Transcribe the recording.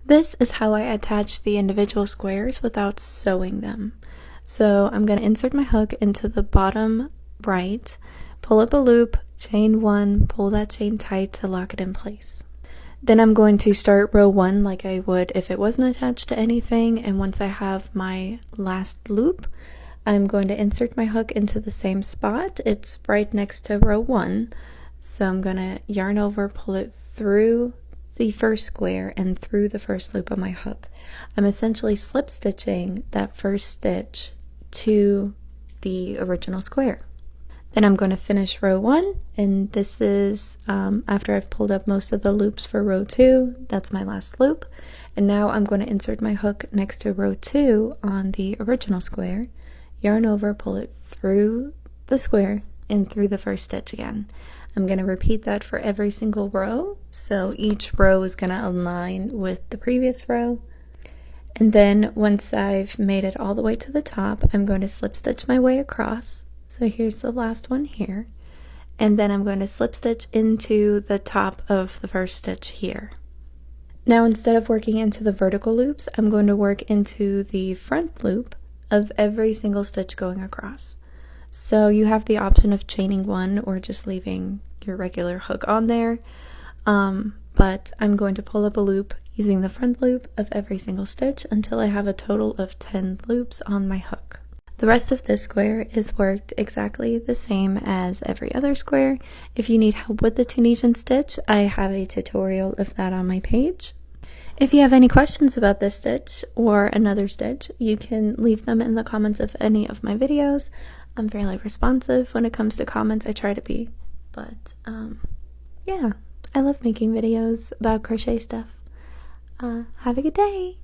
This is how I attach the individual squares without sewing them. So I'm going to insert my hook into the bottom right, pull up a loop, chain 1, pull that chain tight to lock it in place. Then I'm going to start row 1 like I would if it wasn't attached to anything, and once I have my last loop, I'm going to insert my hook into the same spot. It's right next to row 1. So I'm going to yarn over, pull it through the first square and through the first loop of my hook. I'm essentially slip stitching that first stitch to the original square. Then I'm going to finish row 1, and this is after I've pulled up most of the loops for row 2. That's my last loop. And now I'm going to insert my hook next to row 2 on the original square, yarn over, pull it through the square and through the first stitch again. I'm going to repeat that for every single row, so each row is going to align with the previous row. And then once I've made it all the way to the top, I'm going to slip stitch my way across. So here's the last one here. And then I'm going to slip stitch into the top of the first stitch here. Now instead of working into the vertical loops, I'm going to work into the front loop of every single stitch going across. So you have the option of chaining 1 or just leaving your regular hook on there, but I'm going to pull up a loop using the front loop of every single stitch until I have a total of 10 loops on my hook. The rest of this square is worked exactly the same as every other square. If you need help with the Tunisian stitch, I have a tutorial of that on my page. If you have any questions about this stitch or another stitch, you can leave them in the comments of any of my videos. I'm fairly responsive when it comes to comments, I try to be, but yeah, I love making videos about crochet stuff. Have a good day!